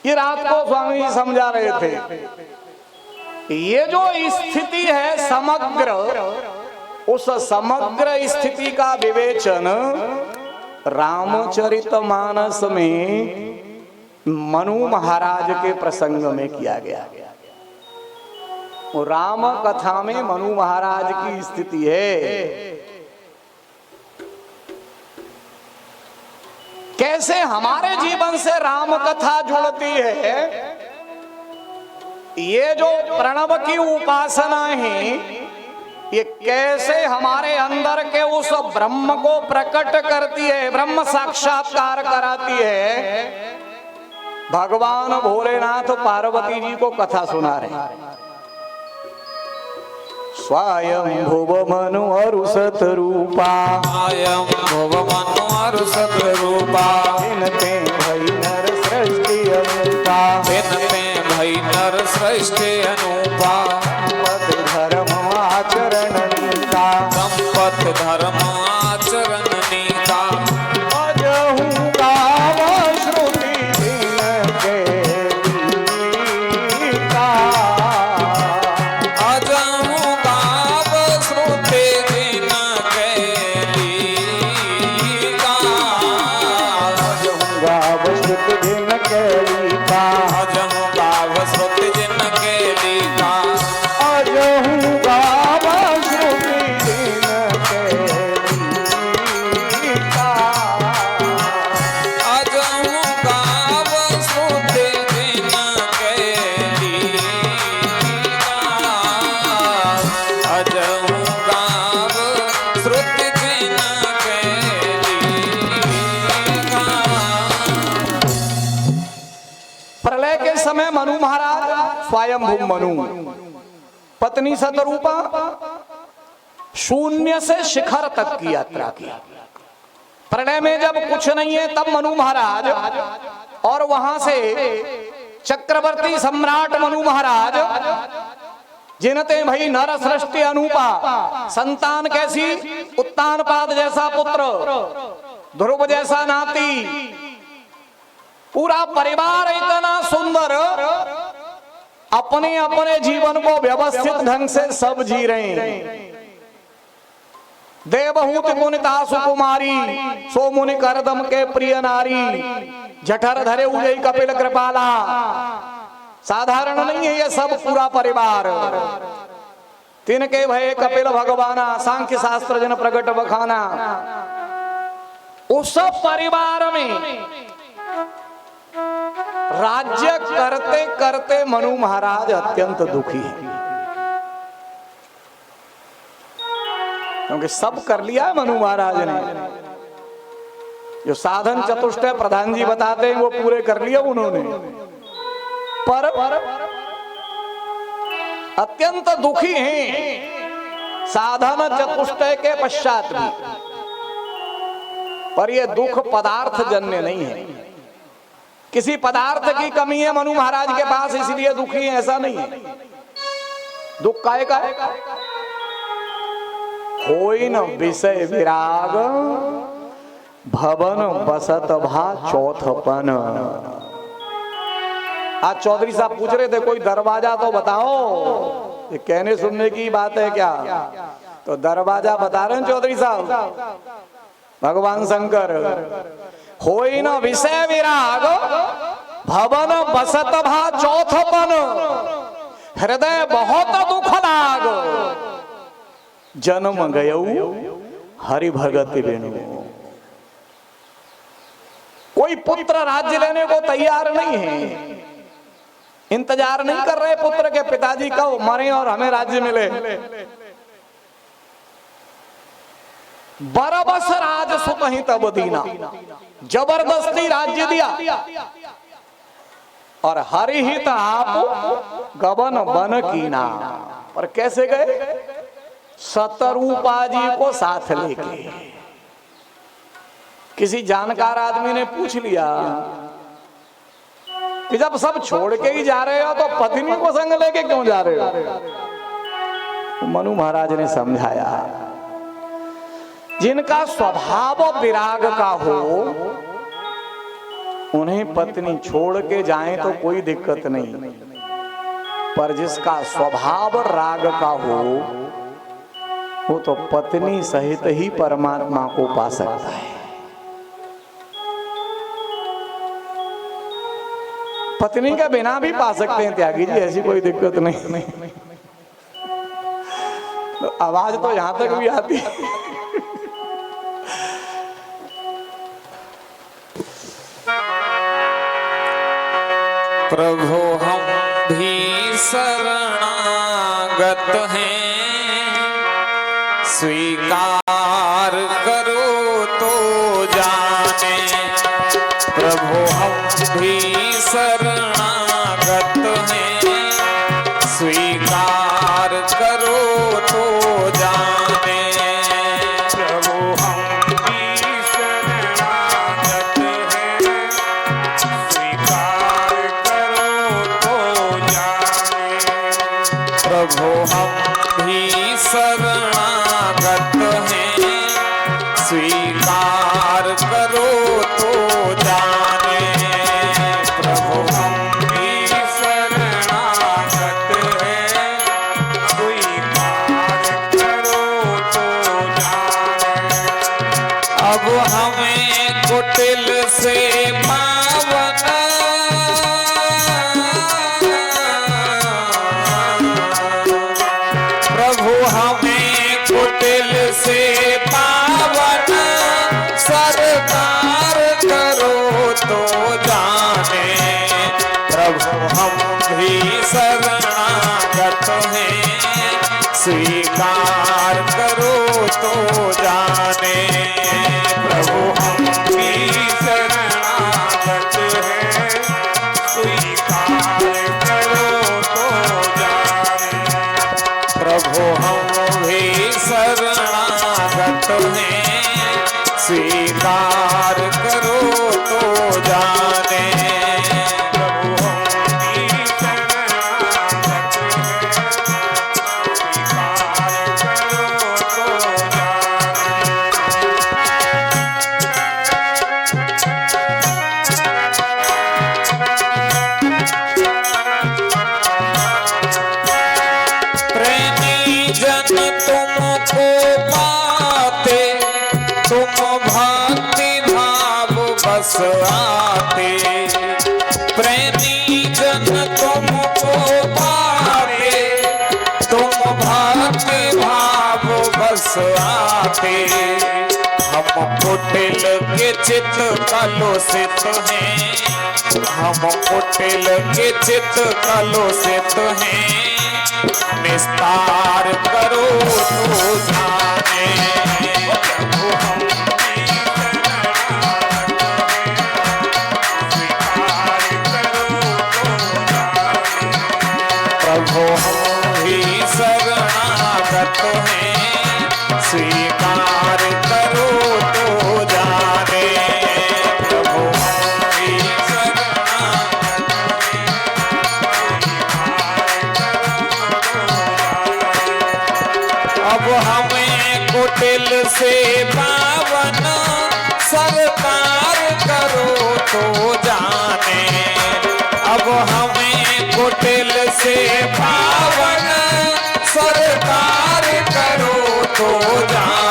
ये रात को स्वामी जी समझा रहे थे। ये जो स्थिति है समग्र, उस समग्र स्थिति का विवेचन रामचरितमानस में मनु महाराज के प्रसंग में किया गया। राम कथा में मनु महाराज की स्थिति है। कैसे हमारे जीवन से राम कथा जुड़ती है, ये जो प्रणव की उपासना है, ये कैसे हमारे अंदर के उस ब्रह्म को प्रकट करती है, ब्रह्म साक्षात्कार कराती है। भगवान भोलेनाथ पार्वती जी को कथा सुना रहे। स्वयं भुव मनु अरु सतरूपा, स्वयं भुव मनु अरु सतरूपा, बिनते भई नर सृष्टि अनुपा, बिनते भई नर सृष्टि अनुपा, संपत धर्म आचरण नीता, संपत धर्म आचरण नीता, अजहु गाव श्रुति दिन के गीता, अजहु गाव श्रुति दिन के गीता, अजहु गाव श्रुति दिन के गीता, अजहु गाव श्रुति दिन के गीता, अजहु गाव श्रुति दिन के गीता, अजहु गाव श्रुति दिन के गीता, अजहु गाव श्रुति दिन के गीता। प्रलय के समय मनु महाराज स्वयंभू मनु, पत्नी सतरूपा, शून्य से शिखर तक की यात्रा की। प्रलय में जब कुछ नहीं है तब मनु महाराज, और वहां से चक्रवर्ती सम्राट मनु महाराज, जिनते भई नर सृष्टि अनुपा, संतान कैसी, उत्तानपाद जैसा पुत्र, ध्रुव जैसा नाती, पूरा परिवार इतना सुंदर, अपने अपने जीवन को व्यवस्थित ढंग से सब जी रहे हैं। देवहूत पुनिता सुकुमारी, सो मुनि करदम के प्रिय नारी, जठर धरे उजई कपिल कृपाला। साधारण नहीं है ये सब पूरा परिवार। तिनके भय कपिल भगवाना, सांख्य शास्त्र जन प्रगट बखाना। उस परिवार में राज्य करते करते मनु महाराज अत्यंत दुखी है, क्योंकि सब कर लिया है मनु महाराज ने। जो साधन चतुष्टय प्रधान जी बताते हैं वो पूरे कर लिए उन्होंने, पर अत्यंत दुखी हैं साधन चतुष्टय के पश्चात भी। पर ये दुख पदार्थ जन्य नहीं है, किसी पदार्थ की कमी है मनु महाराज के पास इसलिए दुखी है, ऐसा नहीं है। दुख काहे का है? होई न विषय विराग, भवन बसत भा चौथपन। आज चौधरी साहब पूछ रहे थे कोई दरवाजा तो बताओ, ये कहने सुनने की बात है क्या? तो दरवाजा बता रहे हैं चौधरी साहब, भगवान शंकर। होई न विषय विराग, भवन बसत भा चौथपन। हृदय बहुत दुख लाग, जन्म गयऊ हरि भगत बिनु। कोई पुत्र राज्य लेने को तैयार नहीं है, इंतजार नहीं कर रहे पुत्र के पिताजी कब मरे और हमें राज्य मिले। बरबस राज सुत ही तब दीना, जबरदस्ती राज्य दिया। और हरि हित आप गबन बन कीना। पर कैसे गए? सतरूपा जी को साथ लेके। किसी जानकार आदमी ने पूछ लिया कि जब सब छोड़ के ही जा रहे हो तो पत्नी को संग लेके क्यों जा रहे हो? मनु महाराज ने समझाया, जिनका स्वभाव विराग का हो उन्हें पत्नी छोड़ के जाए तो कोई दिक्कत नहीं, पर जिसका स्वभाव राग का हो वो तो पत्नी सहित ही परमात्मा को पा सकता है। पत्नी के बिना भी पा सकते हैं त्यागी जी, ऐसी कोई दिक्कत नहीं। तो आवाज तो यहां तक भी आती है। प्रभु हम भी शरणागत हैं, स्वीकार करो तो जाने। प्रभु हम भी शरणागत हैं, स्वीकार करो तो जाने। प्रभु हम भी शरणागत हैं, स्वीकार करो तो जाने। प्रभु हम भी शरणागत हैं, स्वीकार करो तो जाने। प्रभु हम भी शरणागत हैं, स्वीकार करो तो जाने। अब हमें कुटिल से पावन प्रभु हमें कुटिल से पावन सरकार करो तो जाने। प्रभु हम भी शरणागत हैं, स्वीकार करो तो जाने। प्रभु हम भी शरणागत हैं, स्वीकार करो तो जाने। प्रभु हम भी शरणागत हैं, स्वीकार करो तो जाने। प्रभु हम भी शरणागत हैं, स्वीकार करो तो जाने। प्रेमी जन तुमको पाते, तुम भक्ति भाव बस आते। प्रेमी जन तुमको पाते, तुम भक्ति भाव बस आते। हम कुटिल के चित कलुषित हैं, हम कुटिल के चित कलुषित हैं, निस्तार करो तो जाने। प्रभु हम भी शरणागत हैं, स्वीकार करो तो जाने। प्रभु हम भी शरणागत हैं, अब हमें कुटिल से पावन सरकार करो तो जाने। अब हमें कुटिल से पावन सरकार करो तो जाने।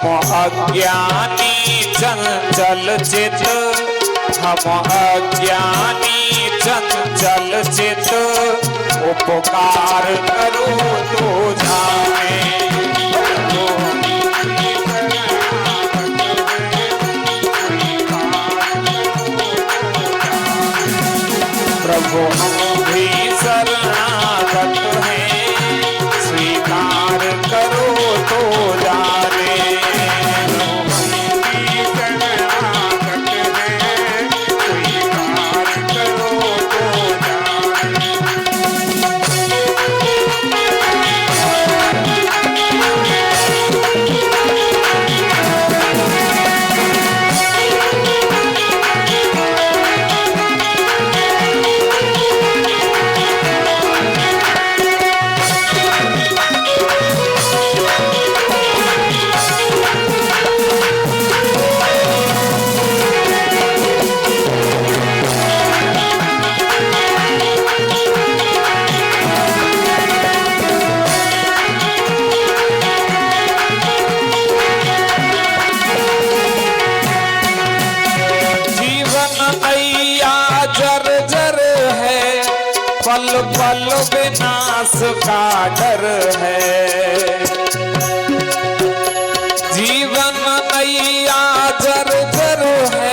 हम अज्ञानी चंचल चित, हम अज्ञानी चंचल चित, उपकार करो तो जाने। प्रभु हम भी शरणागत हैं, स्वीकार करो तो जाने। हम भी शरणागत हैं, स्वीकार करो तो जाने। पल पल विनाश का डर है, जीवन नैया जर्जर है,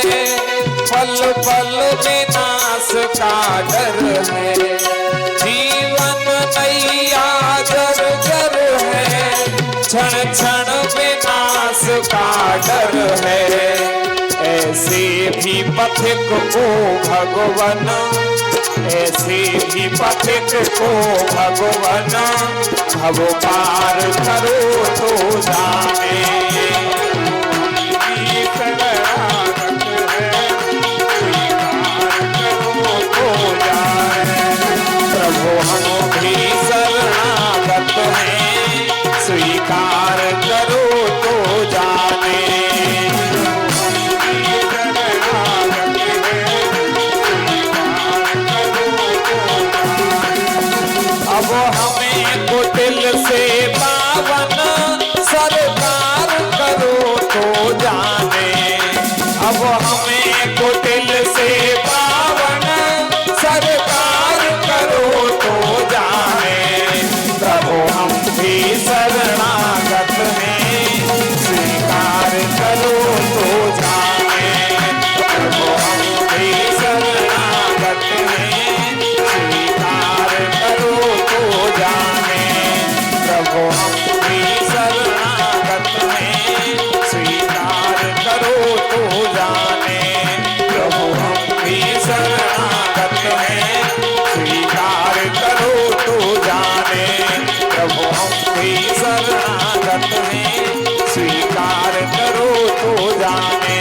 पल पल विनाश का डर है। जीवन नैया जर्जर है, क्षण क्षण विनाश का डर है। ऐसे भी पथिक को भगवन, ऐसे भी पथिक को भगवन, भव पार करो तो जाने। शरणागत है, स्वीकार करो तो जाने। प्रभु हम भी शरणागत हैं, स्वीकार करो तो जाने। अब हमें कुटिल से पावन सरकार करो तो जाने। अब हमें कुटिल से पावन सरकार करो तो जाने। प्रभु हम भी शरणागत हैं, स्वीकार करो तो जाने। प्रभु हम भी शरणागत हैं, स्वीकार करो तो जाने। प्रभु हम भी शरणागत हैं, स्वीकार करो तो जाने। प्रभु हम भी शरणागत हैं, स्वीकार करो तो जाने। प्रभु हम भी शरणागत हैं, स्वीकार करो तो जाने।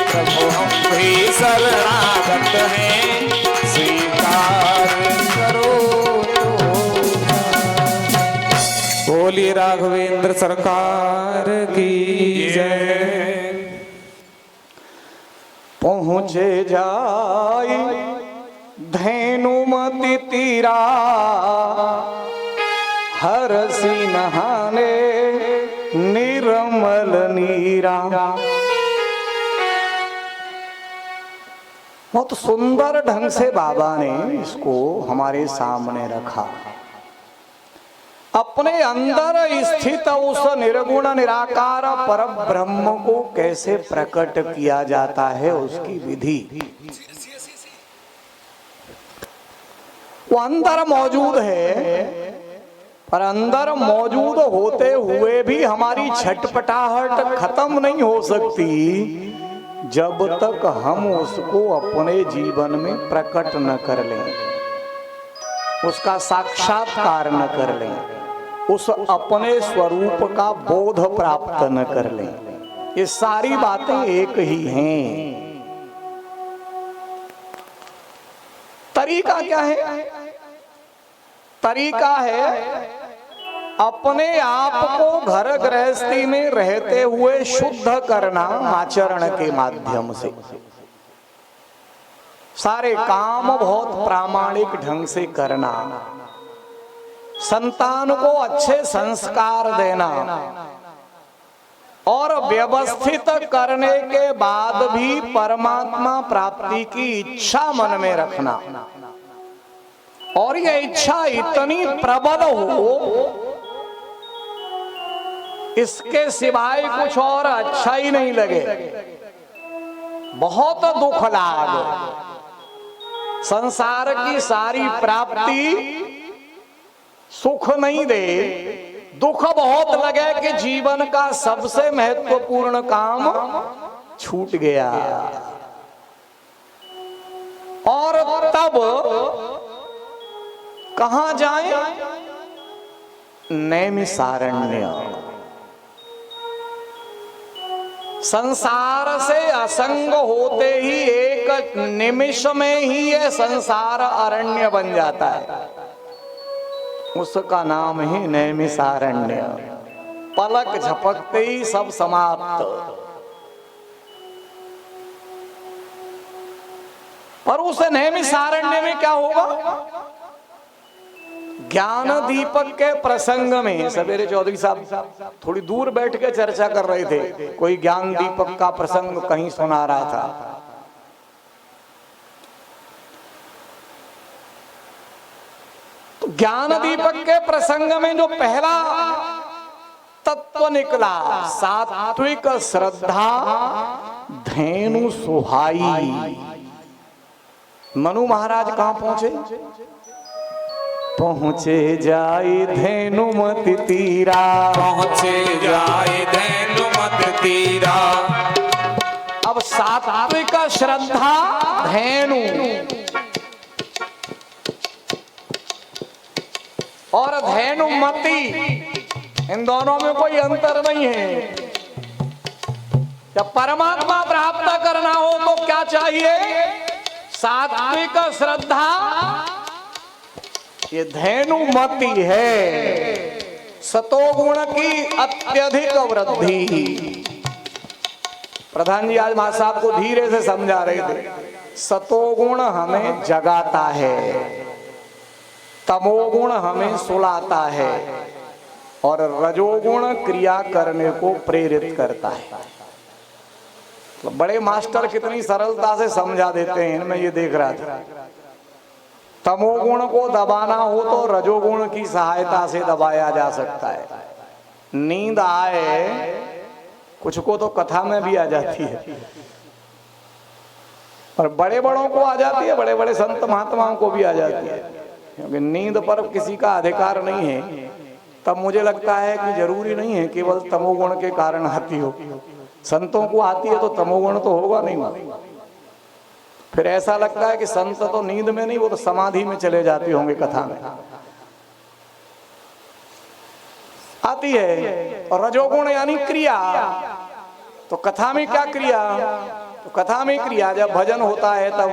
प्रभु हम भी शरणागत हैं, स्वीकार करो तो जाने। बोली राघवेंद्र सरकार की जय। पहुँचे जाई धैनुमति तीरा, हरसी नहाने निर्मल नीरा। बहुत सुंदर ढंग से बाबा ने इसको हमारे सामने रखा। अपने अंदर स्थित उस निर्गुण निराकार पर ब्रह्म को कैसे प्रकट किया जाता है, उसकी विधि। वो अंदर मौजूद है, पर अंदर मौजूद होते हुए भी हमारी छटपटाहट खत्म नहीं हो सकती जब तक हम उसको अपने जीवन में प्रकट न कर लें, उसका साक्षात्कार न कर लें, उस अपने स्वरूप का बोध प्राप्त न कर लें। ये सारी बातें एक ही हैं। तरीका क्या है? तरीका है अपने आप को घर गृहस्थी में रहते हुए शुद्ध करना आचरण के माध्यम से। सारे काम बहुत प्रामाणिक ढंग से करना, संतान को अच्छे संस्कार देना और व्यवस्थित करने के बाद भी परमात्मा प्राप्ति की इच्छा मन में रखना, और ये इच्छा इतनी प्रबल हो इसके सिवाय कुछ और अच्छा ही नहीं लगे। बहुत दुख लाग, संसार की सारी प्राप्ति सुख नहीं दे, दुख बहुत लगे कि जीवन का सबसे महत्वपूर्ण काम छूट गया। और तब कहां जाएं? नैमिषारण्य। संसार से असंग होते ही एक निमिष में ही ये संसार अरण्य बन जाता है, उसका नाम ही नैमिषारण्य। पलक झपकते ही सब समाप्त। पर उस नैमिषारण्य में क्या होगा? ज्ञान दीपक के प्रसंग में सवेरे चौधरी साहब थोड़ी दूर बैठ के चर्चा कर रहे थे, कोई ज्ञान दीपक का प्रसंग कहीं सुना रहा था। तो ज्ञान दीपक के प्रसंग में जो पहला तत्व निकला, सात्विक श्रद्धा धेनु सुहाई। मनु महाराज कहां पहुंचे? पहुंचे जाए धेनुमति तीरा, पहुंचे जाए धेनुमति तीरा। अब सात्विक श्रद्धा धेनु और धेनुमति, इन दोनों में कोई अंतर नहीं है। जब परमात्मा प्राप्त करना हो तो क्या चाहिए? सात्विक श्रद्धा, ये धेनुमति है। सतोगुण की अत्यधिक वृद्धि। प्रधान जी आज मां साहब को धीरे से समझा रहे थे। सतोगुण हमें जगाता है, तमोगुण हमें सुलाता है, और रजोगुण क्रिया करने को प्रेरित करता है। तो बड़े मास्टर कितनी सरलता से समझा देते हैं, मैं ये देख रहा था। तमोगुण को दबाना हो तो रजोगुण की सहायता से दबाया जा सकता है। नींद आए, कुछ को तो कथा में भी आ जाती है, और बड़े बड़ों को आ जाती है, बड़े बड़े संत महात्माओं को भी आ जाती है। क्योंकि नींद पर किसी का अधिकार नहीं है। तब मुझे लगता है कि जरूरी नहीं है केवल तमोगुण के कारण आती हो। संतों को आती है तो तमोगुण तो होगा नहीं। फिर ऐसा लगता है कि संत तो नींद में नहीं, वो तो समाधि में चले जाते होंगे। कथा में आती है। और रजोगुण यानी क्रिया। तो कथा में क्या क्रिया? तो कथा में क्रिया, जब भजन होता है तब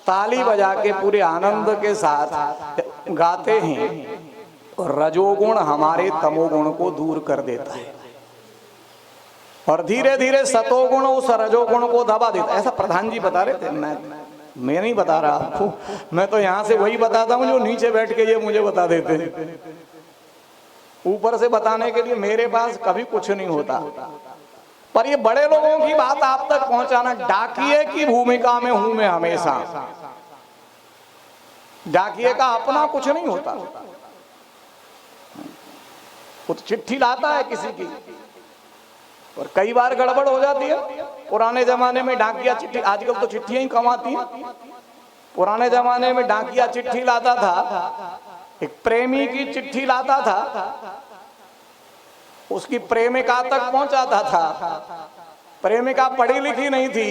ताली बजा के पूरे आनंद के साथ गाते हैं, और रजोगुण हमारे तमोगुण को दूर कर देता है, और धीरे धीरे सतोगुण उस रजोगुण को दबा देता है। ऐसा प्रधान जी बता रहे थे, मैं नहीं बता रहा आपको। मैं तो यहाँ से वही बताता हूँ जो नीचे बैठ के ये मुझे बता देते हैं। ऊपर से बताने के लिए मेरे पास कभी कुछ नहीं होता। पर ये बड़े लोगों की बात आप तक पहुंचाना, डाकिए की भूमिका में हूं मैं हमेशा। डाकिए का अपना कुछ नहीं होता, वो तो चिट्ठी लाता है किसी की, और कई बार गड़बड़ हो जाती है। पुराने जमाने में डाकिया चिट्ठी, आजकल तो चिट्ठियां ही कम आती हैं। पुराने जमाने में डाकिया चिट्ठी लाता था, एक प्रेमी की चिट्ठी लाता था, उसकी प्रेमिका तक पहुंचाता था। प्रेमिका पढ़ी लिखी नहीं थी,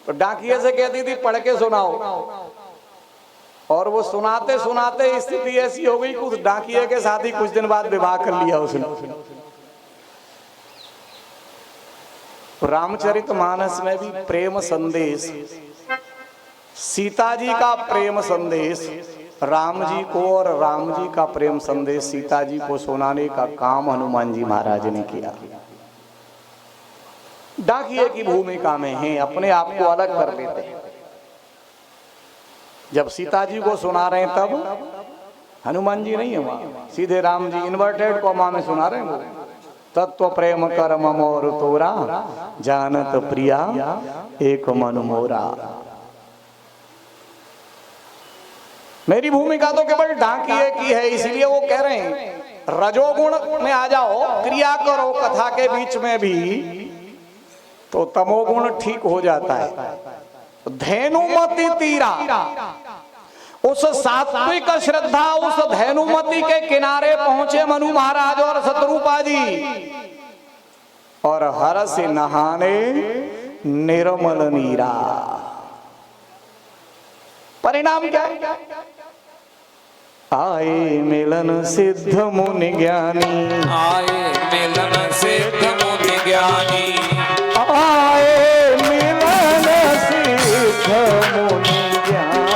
तो डाकिये से कहती थी पढ़ के सुनाओ, और वो सुनाते सुनाते स्थिति ऐसी हो गई कि उस डाकिये के साथ ही कुछ दिन बाद विवाह कर लिया उसने। रामचरितमानस में भी प्रेम संदेश, सीता जी का प्रेम संदेश राम जी को, और राम जी का प्रेम संदेश सीता जी को सुनाने का काम हनुमान जी महाराज ने किया। डाकिये की भूमिका में हैं, अपने आप को अलग कर देते हैं। जब सीता जी को सुना रहे हैं तब हनुमान जी नहीं है वहां, सीधे राम जी इन्वर्टेड कॉमा में सुना रहे हैं वो। तत्व प्रेम कर्म मोर तोरा, जानत प्रिया एक मन मोरा। मेरी भूमिका तो केवल डाकिए की है, इसलिए वो कह रहे हैं रजोगुण में आ जाओ, क्रिया करो कथा के बीच में भी, तो तमोगुण ठीक हो जाता है। धेनुमति तीरा, उस सात्विक श्रद्धा उस धेनुमति के किनारे पहुंचे मनु महाराज और शत्रुपा जी, और हर से नहाने निर्मल नीरा। परिणाम क्या है? आए मिलन सिद्ध मुनि ज्ञानी, आए मिलन सिद्ध मुनि ज्ञानी, आए मिलन सिद्ध मुनि ज्ञानी,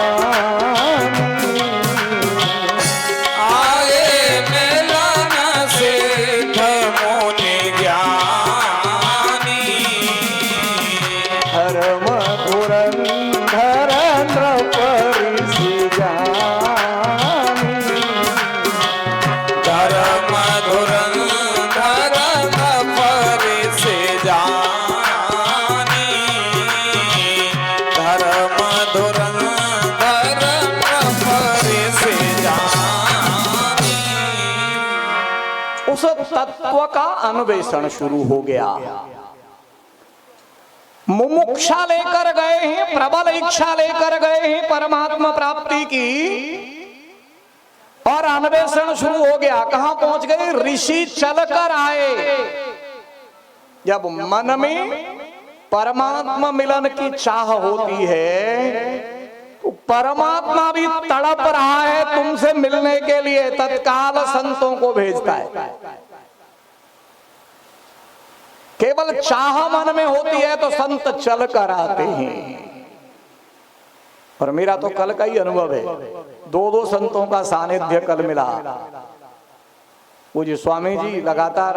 आए मिलन सिद्ध मुनि ज्ञानी, धर्म धुरंधर नृपरिषि जानी, धर्म धुरंधर नृपरिषि जानी, धर्म धुरंधर नृपरिषि जानी। उस तत्व का अन्वेषण शुरू हो गया। मुमुक्षा लेकर गए हैं, प्रबल इच्छा लेकर गए हैं परमात्मा प्राप्ति की, और अन्वेषण शुरू हो गया। कहां पहुंच गए? ऋषि चलकर आए। जब मन में परमात्मा मिलन की चाह होती है तो परमात्मा भी तड़प रहा है तुमसे मिलने के लिए, तत्काल संतों को भेजता है। केवल चाह मन में होती है तो संत चल कर आते हैं। और मेरा तो कल का ही अनुभव है, दो संतों का सानिध्य कल मिला। वो जी स्वामी जी लगातार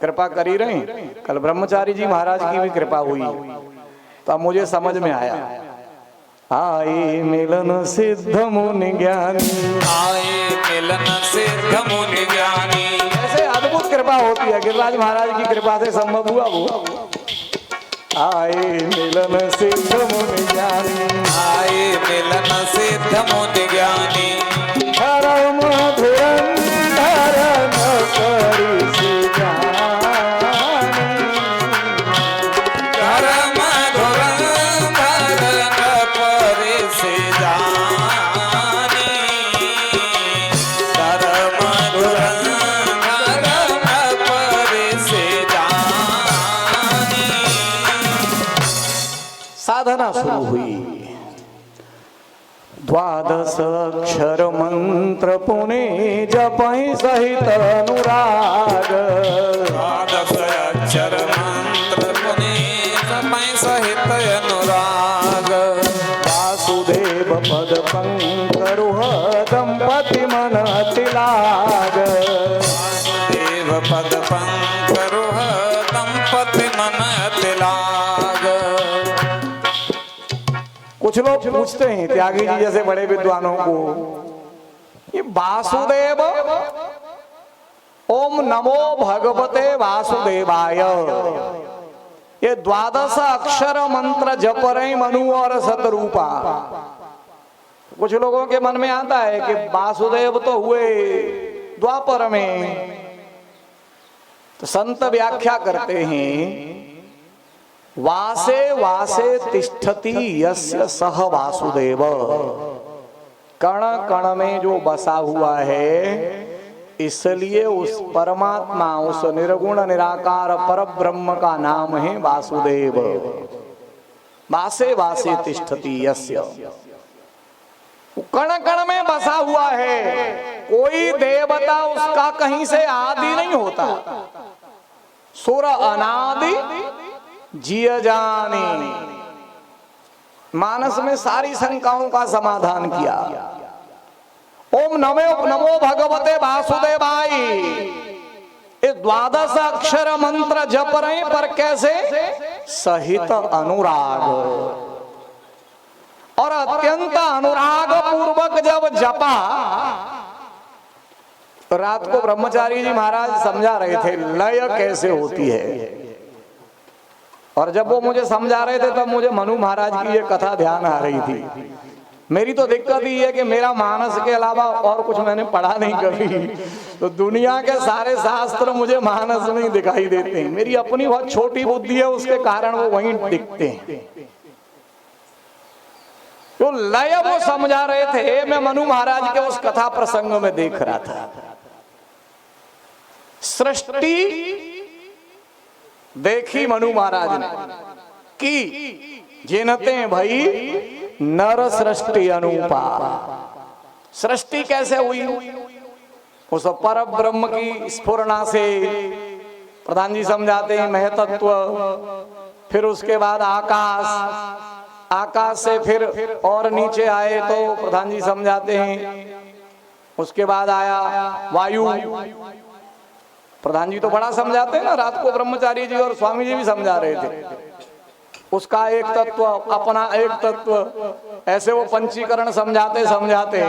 कृपा कर ही रहे, कल ब्रह्मचारी जी महाराज की भी कृपा हुई, तो अब मुझे समझ में आया। आए मिलन सिद्ध मुनि ज्ञानी, आए मिलन सिद्ध मुनि ज्ञानी, ऐसे अद्भुत कृपा होती है। गिरिराज महाराज की कृपा से संभव हुआ वो। आए मिलन सिद्ध मुनि ज्ञानी, आए मिलन सिद्ध मुनि ज्ञानी, धर्म धुरंधर नृपरिषि जानी, धर्म धुरंधर नृपरिषि जानी, धर्म धुरंधर नृपरिषि जानी। साधना शुरू हुई। द्वादश अक्षर मंत्र पुणे जपहि सहित अनुराग, द्वादश अक्षर मंत्र पुने जपहि सहित अनुराग, वासुदेव पद पंकरुह दंपति मन तिलाग, देव पद पंकरुह दंपति मन तिलाग। कुछ लोग पूछते हैं त्यागी जी जैसे बड़े विद्वानों को, ये वासुदेव, ओम नमो भगवते वासुदेवाय, ये द्वादश अक्षर मंत्र जप रहे मनु और शतरूपा। कुछ लोगों के मन में आता है कि वासुदेव तो हुए द्वापर में, तो संत व्याख्या करते हैं वासे वासे तिष्ठति यस्य सह वासुदेव, कण कण में जो बसा हुआ है, इसलिए उस परमात्मा, उस निर्गुण निराकार पर ब्रह्म का नाम है वासुदेव। वासे वासे तिष्ठति यस्य, कण कण में बसा हुआ है। कोई देवता उसका कहीं से आदि नहीं होता। सुर अनादि जिय जानी, मानस में सारी शंकाओं का समाधान किया। ओम नमो भगवते वासुदेवाय, ये द्वादश अक्षर मंत्र जप रहे, पर कैसे? सहित अनुराग, और अत्यंत अनुराग पूर्वक जब जपा, तो रात को ब्रह्मचारी जी महाराज समझा रहे थे लय कैसे होती है, और जब वो मुझे समझा रहे थे तब मुझे मनु महाराज की ये कथा ध्यान आ रही थी। मेरी तो दिक्कत ही है कि मेरा मानस के अलावा और कुछ मैंने पढ़ा नहीं कभी, तो दुनिया के सारे शास्त्र मुझे मानस में ही दिखाई देते हैं। मेरी अपनी बहुत छोटी बुद्धि है, उसके कारण वो वहीं दिखते हैं। तो लय वो समझा रहे थे, मैं मनु महाराज के उस कथा प्रसंग में देख रहा था। सृष्टि देखी मनु महाराज ने कि जिनते भाई नर सृष्टि अनुपा। सृष्टि कैसे हुई? उस पर ब्रह्म की स्फुरना से प्रधान जी समझाते हैं महतत्व, फिर उसके बाद आकाश, आकाश से फिर और नीचे आए तो प्रधान जी समझाते हैं उसके बाद आया वायु। प्रधान जी तो बड़ा समझाते हैं ना, रात को ब्रह्मचारी जी और स्वामी जी भी समझा रहे थे। उसका एक तत्व, अपना एक तत्व, ऐसे वो पंचीकरण समझाते समझाते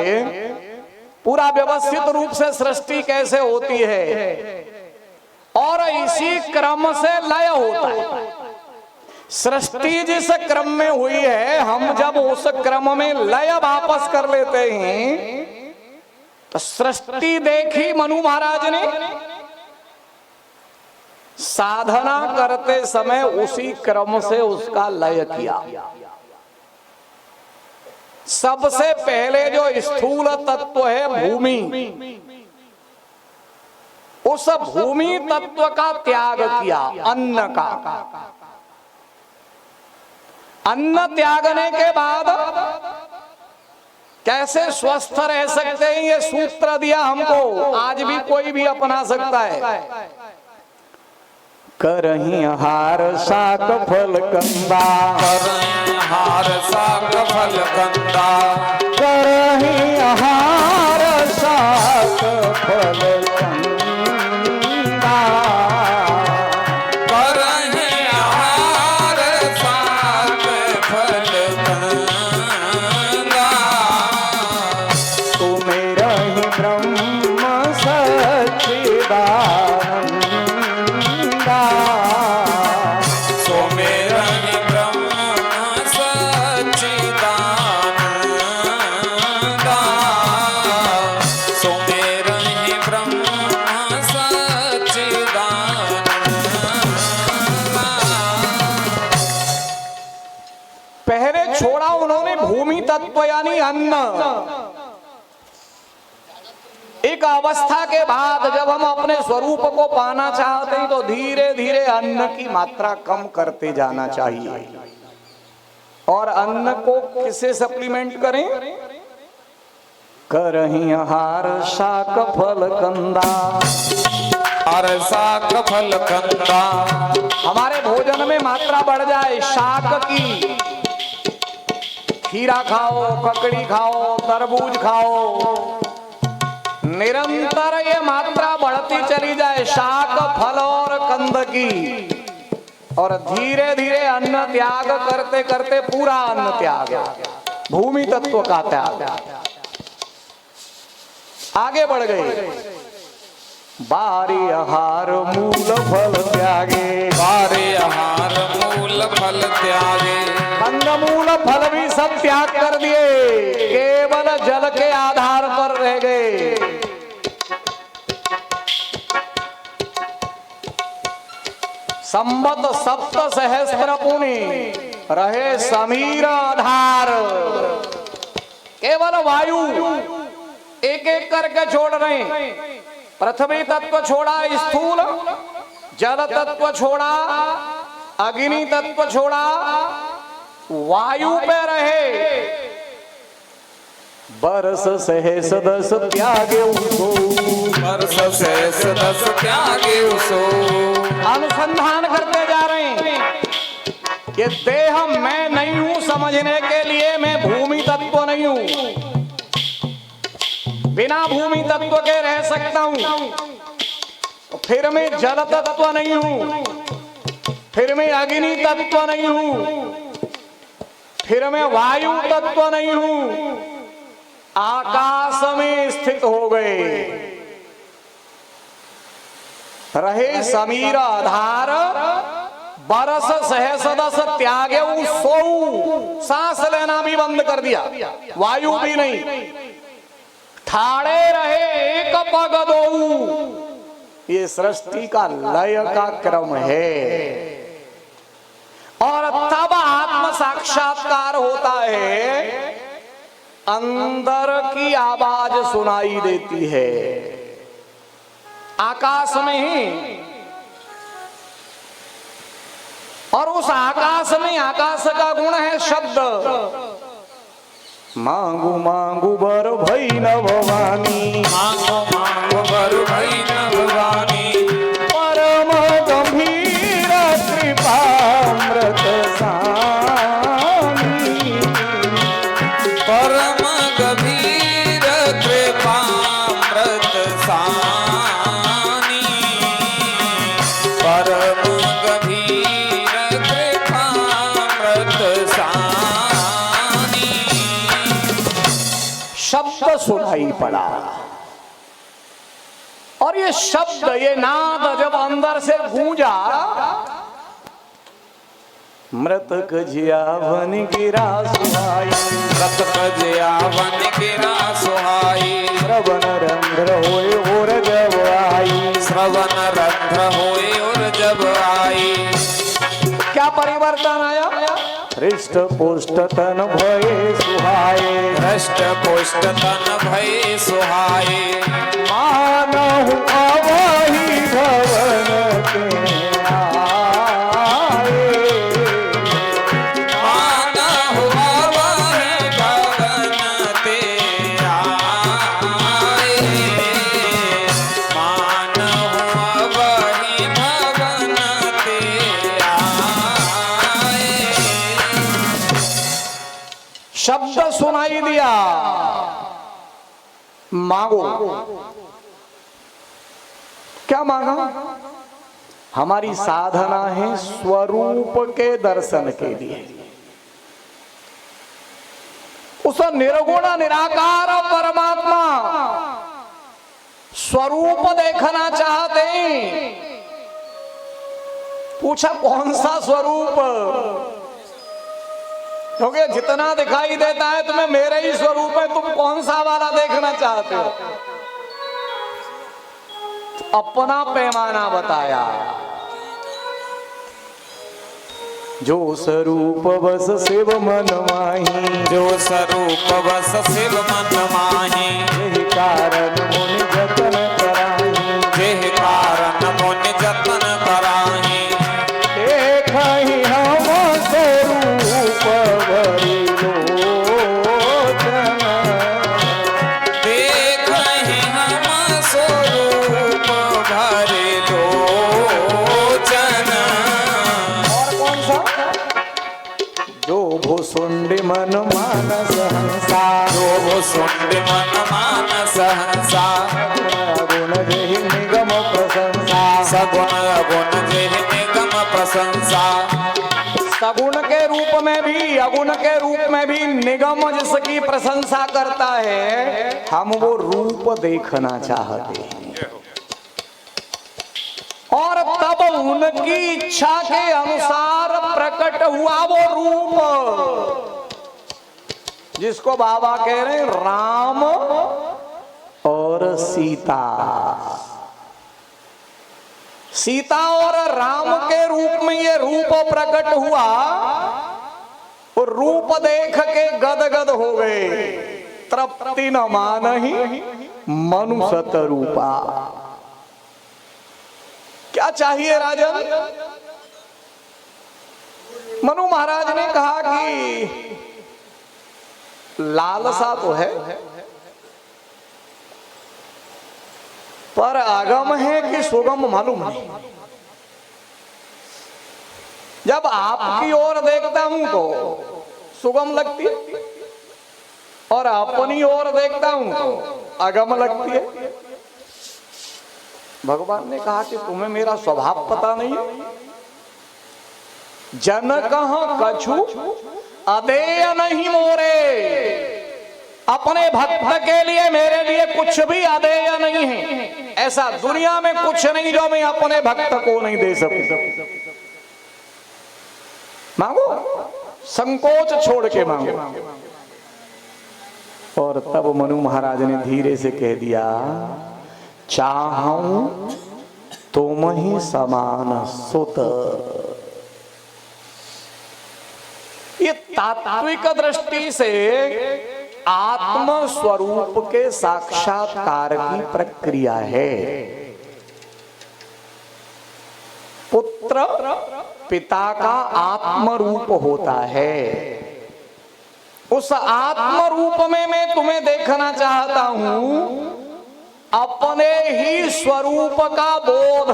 पूरा व्यवस्थित रूप से सृष्टि कैसे होती है, और इसी क्रम से लय होता है। सृष्टि जिस क्रम में हुई है, हम जब उस क्रम में लय वापस कर लेते हैं तो सृष्टि देखी मनु महाराज ने, साधना करते समय उसी क्रम से उसका लय किया। सबसे पहले जो स्थूल तत्व है भूमि, उस भूमि तत्व का त्याग किया, अन्न का। अन्न त्यागने के बाद कैसे स्वस्थ रह सकते हैं, ये सूत्र दिया हमको, आज भी कोई भी अपना सकता है। करही हार साक फल कंदा, करही हार साक फल कंदा, करही हार साक फल कंदा, करही हार साक फल कंदा। तू मेरा ही ब्रह्म सच्चिदानंद, सो मेरा ही ब्रह्म सच्चिदानंदा, सो मेरा ही ब्रह्म सच्चिदानंदा। पहले छोड़ा उन्होंने भूमि तत्व यानी अन्न। एक अवस्था के बाद जब हम अपने स्वरूप को पाना चाहते हैं तो धीरे धीरे अन्न की मात्रा कम करते जाना चाहिए। और अन्न को किससे सप्लीमेंट करें? करही हार शाक फल कंदा, हार साक फल कंदा। हमारे भोजन में मात्रा बढ़ जाए शाक की। खीरा खाओ, ककड़ी खाओ, तरबूज खाओ, निरंतर ये मात्रा बढ़ती चली जाए शाक फल और कंद की, और धीरे धीरे अन्न त्याग करते करते पूरा अन्न त्याग, भूमि तत्व का त्याग, आगे बढ़ गए। बारी आहार मूल फल त्यागे, बारे आहार मूल फल त्यागे, कंद मूल फल भी सब त्याग कर दिए, केवल जल के आधार पर रह गए। संबत सप्त सहस्त्र पुनि रहे समीर आधार। केवल वायु एक एक करके छोड़ रहे हैं। पृथ्वी तत्व छोड़ा, स्थूल जल तत्व छोड़ा, अग्नि तत्व छोड़ा, वायु पे रहे। बरस सहस दस त्यागे उसो, वर्ष शेष दस त्यागे उसो। अनुसंधान करते जा रहे हैं। ये देह मैं नहीं हूं समझने के लिए मैं भूमि तत्व नहीं हूं, बिना भूमि तत्व के रह सकता हूं, फिर मैं जल तत्व नहीं हूं, फिर मैं अग्नि तत्व नहीं हूं, फिर मैं वायु तत्व नहीं हूं, आकाश में स्थित हो गए। रहे समीर आधार, बरस सहसदस त्यागे सोऊ, सांस लेना भी बंद कर दिया, वायु भी नहीं, ठाड़े रहे एक पग दोऊ। ये सृष्टि का लय का क्रम है। और तब आत्म साक्षात्कार होता है, अंदर की आवाज सुनाई देती है आकाश में ही। और उस आकाश में, आकाश का गुण है शब्द। मांगू मांगू बर भई न भवानी, मांगो मांगो बर भई न भवानी, परम गंभीर कृपामृत सानी, परम गंभीर कृपामृत सानी, परम गंभीर कृपामृत सानी। शब्द सुनाई पड़ा। और ये शब्द, ये नाद जब अंदर से गूंजा, मृतक जियावन गिरा सुहाई, मृतक जियावन गिरा सुहाई, श्रवण रंध्र होए और जब आई, श्रवण रंध्र होए और जब आई। क्या परिवर्तन आया? हृष्ट पुष्ट तन भये सुहाए, हृष्ट पुष्ट तन भये सुहाए, मानहु अवहि भवन के आए, मानहु अवहि भवन ते आए, मानहु अवहि भवन ते आए। शब्द सुनाई दिया, मांगो। क्या मांगा? हमारी साधना है स्वरूप के दर्शन के लिए। उस निर्गुण निराकार परमात्मा स्वरूप देखना चाहते हैं। पूछा कौन सा स्वरूप? क्योंकि जितना दिखाई देता है तुम्हें मेरे ही स्वरूप है, तुम कौन सा वाला देखना चाहते हो? तो अपना पैमाना बताया, जो स्वरूप बस शिव मन माही, जो स्वरूप बस शिव मन माही, यही कारण मुनि जतन कराही, जेह कारण मुनि जतन कराही। देखहि हम स्वरूप भरि लोचन, देखहि हम स्वरूप भरि लोचन। और कौन सा? जो भुसुंडी मन मानस हंसा, जो भुसुंड मन मानस हंसा, गुण जहि निगम प्रशंसा, सगुण अगुण जेह निगम प्रशंसा। सगुण के रूप में भी, अगुण के रूप में भी निगम जिसकी प्रशंसा करता है, हम वो रूप देखना चाहते हैं। और तब उनकी इच्छा के अनुसार प्रकट हुआ वो रूप, जिसको बाबा कह रहे हैं राम और सीता। सीता और राम के रूप में ये रूप प्रकट हुआ। और रूप देख के गदगद हो गए, तृप्ति न मानहि मनु सत रूपा। क्या चाहिए राजन? मनु महाराज ने कहा कि लालसा तो है, पर आगम है कि सुगम मालूम नहीं। जब आपकी ओर देखता हूं तो सुगम लगती है, और अपनी ओर देखता हूं तो अगम लगती है। भगवान ने कहा कि तुम्हें मेरा स्वभाव पता नहीं है। जन कह कछु अदेय नहीं मोरे, अपने भक्त के लिए मेरे लिए कुछ भी अदेय नहीं है। ऐसा दुनिया में कुछ नहीं जो मैं अपने भक्त को नहीं दे सकूं। मांगो, संकोच छोड़ के मांगो। और तब मनु महाराज ने धीरे से कह दिया, चाहूं तुम ही समान सुत। ये तात्विक दृष्टि से आत्म स्वरूप के साक्षात्कार की प्रक्रिया है। पुत्र पिता का आत्म रूप होता है। उस आत्म रूप में मैं तुम्हें देखना चाहता हूं, अपने ही स्वरूप का बोध।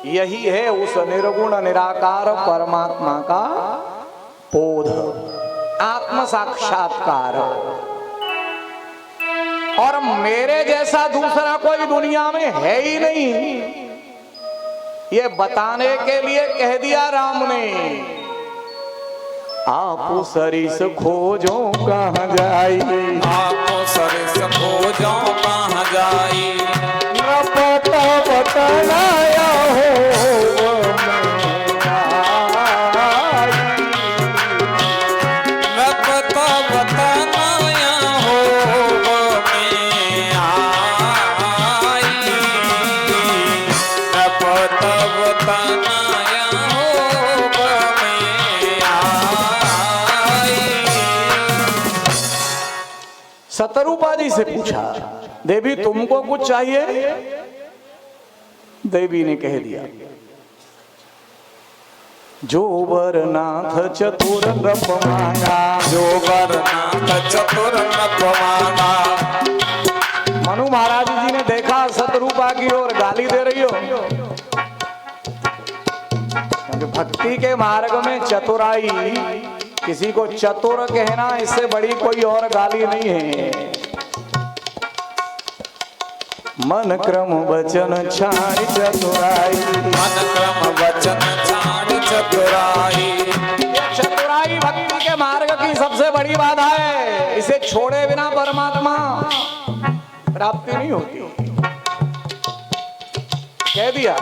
यही है उस निर्गुण निराकार परमात्मा का बोध, आत्म साक्षात्कार। और मेरे जैसा दूसरा कोई दुनिया में है ही नहीं, ये बताने के लिए कह दिया राम ने। आप सरिस खोजो कहाँ जाई, आप सरिस खोजो कहाँ जाई। रपट बतलाया हो सतरूपा जी से पूछा, देवी तुमको कुछ चाहिए? देवी ने कह दिया, जो वरनाथ चतुर नृप मांगा, जो वरनाथ चतुर नृप मांगा। मनु महाराज जी ने देखा सतरूपा की ओर, गाली दे रही हो। क्योंकि भक्ति के मार्ग में चतुराई, किसी को चतुर कहना इससे बड़ी कोई और गाली नहीं है। मन क्रम वचन छाड़ चतुराई, मन क्रम वचन छाड़ चतुराई। चतुराई भक्ति के मार्ग की सबसे बड़ी बाधा है। इसे छोड़े बिना परमात्मा प्राप्ति नहीं होती। कह दिया,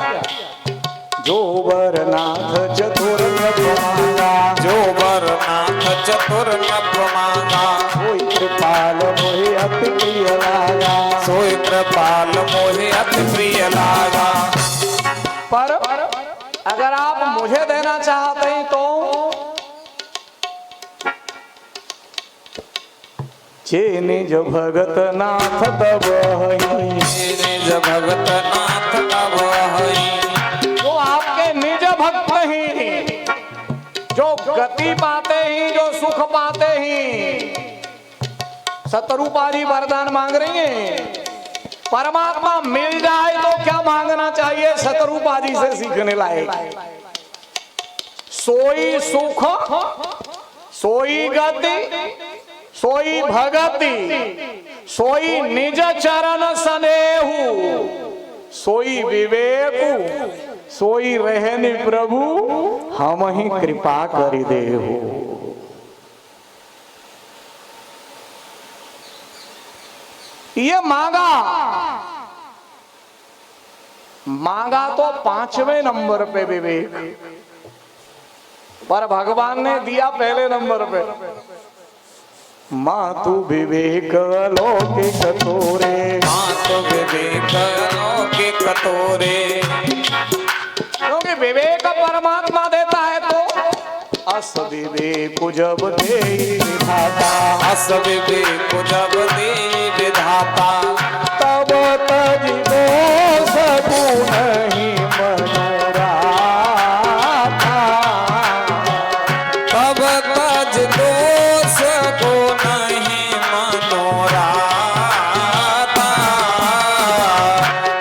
जो वरनाथ चतुर नृप मांगा, जो वरनाथ चतुर नृप मांगा। सोई कृपाल मोहे अति प्रिय लागा, सोई कृपाल मोहे अति प्रिय लागा। पर अगर आप मुझे देना चाहते हैं तो जे निज भगत नाथ तब हई, निज भगत नाथ तब हई। जो आपके निज भक्त ही, जो गति पाते ही, जो सुख पाते ही। सतरूपा जी वरदान मांग रही हैं, परमात्मा मिल जाए तो क्या मांगना चाहिए? सतरूपा जी से सीखने लायक। सोई सुख, सोई गति, सोई भगति, सोई निज चरण सनेहु, सोई विवेकु, सोई रहने प्रभु हम ही कृपा करि देहु। ये मांगा तो 5वें नंबर पे विवेक, पर भगवान ने दिया पहले नंबर पे। मातु विवेक अलौकिक तोरे, मातु विवेक अलौकिक तोरे। क्योंकि विवेक परमात्मा देता है तो अस विवेक जब दे विधाता, अस विवेक जब दे विधाता। तब तजिबो सकू नहीं मनोराथा, तब तज दोष को नहीं मनोराथा।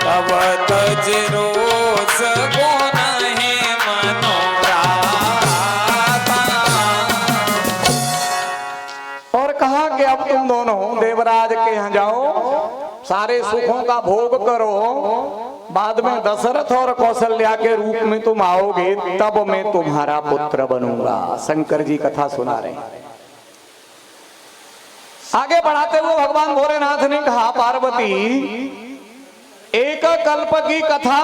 तब तज रोष को नहीं मनोराथा। और कहा कि अब तुम दोनों देवराज के यहाँ जाओ, सारे सुखों का भोग करो, बाद में दशरथ और कौशल्या के रूप में तुम आओगे, तब मैं तुम्हारा पुत्र बनूंगा। शंकर जी कथा सुना रहे हैं। आगे बढ़ाते हुए भगवान भोलेनाथ ने कहा, पार्वती एक कल्प की कथा